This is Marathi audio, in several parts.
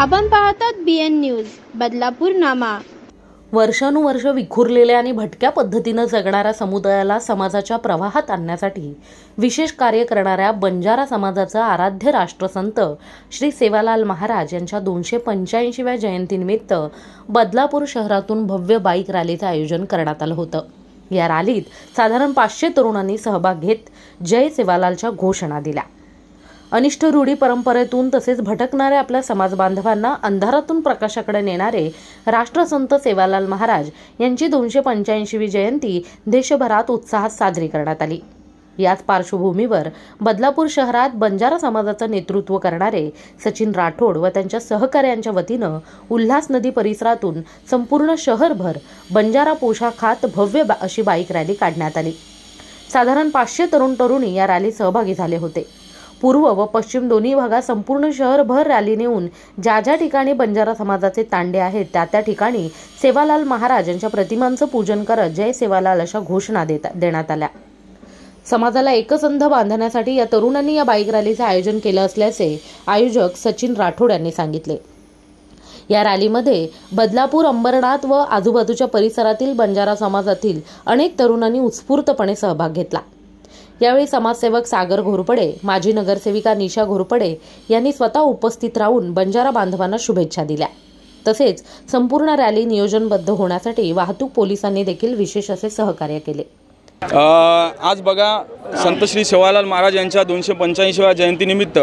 आपण पाहतात BN न्यूज बदलापूर नामा। वर्षानुवर्ष विखुरलेल्या आणि भटक्या पद्धतीने जगणाऱ्या समुदायाला समाजाच्या प्रवाहात आणण्यासाठी विशेष कार्य करणाऱ्या बंजारा समाजाचा आराध्य राष्ट्रसंत श्री सेवालाल महाराज यांच्या 285व्या जयंतीनिमित्त बदलापूर शहरातून भव्य बाईक रॅलीचे आयोजन करण्यात आलं होतं। या रॅलीत साधारण 500 तरुणांनी सहभाग घेत जय सेवालालच्या घोषणा दिल्या। अनिष्ट रूढी परंपरेतून तसेच भटकणाऱ्या आपल्या समाज बांधवांना अंधारातून प्रकाशाकडे नेणारे राष्ट्रसंत सेवालाल महाराज यांची 285वी जयंती देशभरात उत्साहात साजरी करण्यात आली। याच पार्श्वभूमीवर बदलापूर शहरात बंजारा समाजाचं नेतृत्व करणारे सचिन राठोड व त्यांच्या सहकाऱ्यांच्या वतीनं उल्हास नदी परिसरातून संपूर्ण शहरभर बंजारा पोशाखात भव्य अशी बाईक रॅली काढण्यात आली। साधारण 500 तरुण तरुणी या रॅलीत सहभागी झाले होते। पूर्व व पश्चिम दोन्ही भागात संपूर्ण शहरभर रॅली नेऊन ज्या ज्या ठिकाणी बंजारा समाजाचे तांडे आहेत त्या ठिकाणी सेवालाल महाराज यांच्या प्रतिमांचं पूजन करत जय सेवालाल अशा घोषणा देण्यात आल्या। समाजाला एकसंध बांधण्यासाठी या तरुणांनी या बाईक रॅलीचे आयोजन केलं असल्याचे आयोजक सचिन राठोड यांनी सांगितले। या रॅलीमध्ये बदलापूर, अंबरनाथ व आजूबाजूच्या परिसरातील बंजारा समाजातील अनेक तरुणांनी उत्स्फूर्तपणे सहभाग घेतला। यावेळी समाजसेवक सागर घोरपडे, माजी नगरसेविका निशा घोरपडे यांनी स्वतः उपस्थित राहून बंजारा बांधवांना शुभेच्छा दिल्या। तसेच संपूर्ण रॅली नियोजनबद्ध होण्यासाठी वाहतूक पोलिसांनी देखील विशेष असे सहकार्य केले। आज बघा, संत श्री सेवालाल महाराज यांच्या 285व्या जयंतीनिमित्त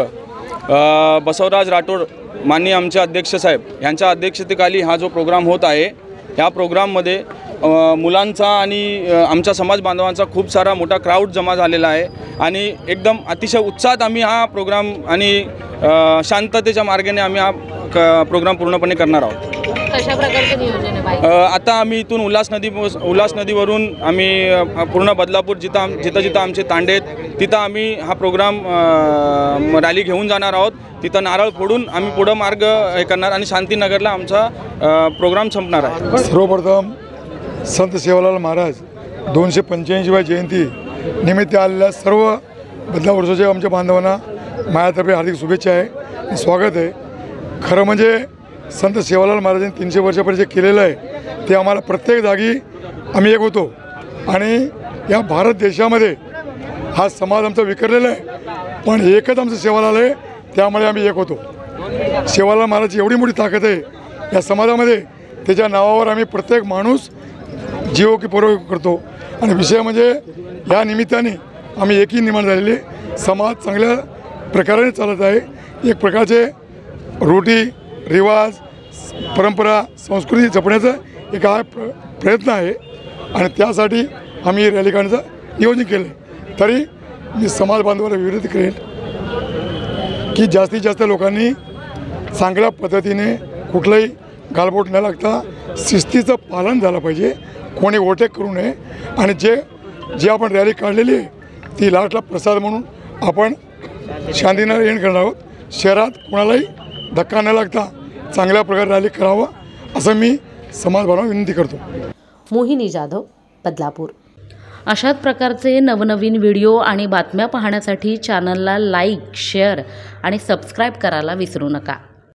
बसवराज राठोड माननीय आमचे अध्यक्ष साहेब यांच्या अध्यक्षतेखाली हा जो प्रोग्राम होत आहे, या प्रोग्राममध्ये मुलांचा आणि आमच्या समाज बांधवांचा खूप सारा मोठा क्राऊड जमा झालेला आहे आणि एकदम अतिशय उत्साहात आम्ही हा प्रोग्राम आणि शांततेच्या मार्गाने आम्ही हा प्रोग्राम पूर्णपणे करणार आहोत। कशा प्रकारचे नियोजन आहे? आता आम्ही इथून उल्हास नदीवरून आम्ही पूर्ण बदलापूर जिथं आमचे तांडे आहेत तिथं आम्ही हा प्रोग्राम रॅली घेऊन जाणार आहोत। तिथं नारळ फोडून आम्ही पुढं मार्ग हे करणार आणि शांतीनगरला आमचा प्रोग्राम संपणार आहे। सर्वप्रथम संत सेवालाल महाराज 285व्या जयंती निमित्त आलेल्या सर्व बदलापूरच्या आमच्या बांधवांना माझ्यातर्फे हार्दिक शुभेच्छा आहे, स्वागत आहे। खरं म्हणजे संत सेवालाल महाराजांनी 300 वर्षापर्यंत जे केलेलं आहे ते आम्हाला प्रत्येक जागी आम्ही एक होतो आणि या भारत देशामध्ये हा समाज आमचा विखरलेला आहे, पण एकच आमचं सेवालाल आहे, त्यामुळे आम्ही एक होतो। सेवालाल महाराजची एवढी मोठी ताकद आहे या समाजामध्ये, त्याच्या नावावर आम्ही प्रत्येक माणूस जीव की पूर्व करतो आणि विषय म्हणजे या निमित्ताने आम्ही एकही निर्माण झालेले समाज चांगल्या प्रकाराने चालत आहे। एक प्रकारचे रूढी रिवाज परंपरा संस्कृती जपण्याचा एक हा प्रयत्न आहे आणि त्यासाठी आम्ही रॅली काढण्याचं नियोजन केलं आहे। तरी मी समाज बांधवाला विनंती करेन की जास्तीत जास्त लोकांनी चांगल्या पद्धतीने कुठलंही गालबोट न लागता शिस्तीचं पालन झालं पाहिजे, कोणी ओव्हरटेक करू नये आणि जे आपण रॅली काढलेली आहे ती लाटला प्रसाद म्हणून आपण शांतीनगर एंड करणार आहोत। शहरात कोणालाही धक्का न लागता चांगल्या प्रकारे रॅली करावा असं मी समाज बांधवांना विनंती करतो। मोहिनी जाधव, बदलापूर। अशाच प्रकारचे नवनवीन व्हिडिओ आणि बातम्या पाहण्यासाठी चॅनलला लाईक, शेअर आणि सबस्क्राईब करायला विसरू नका।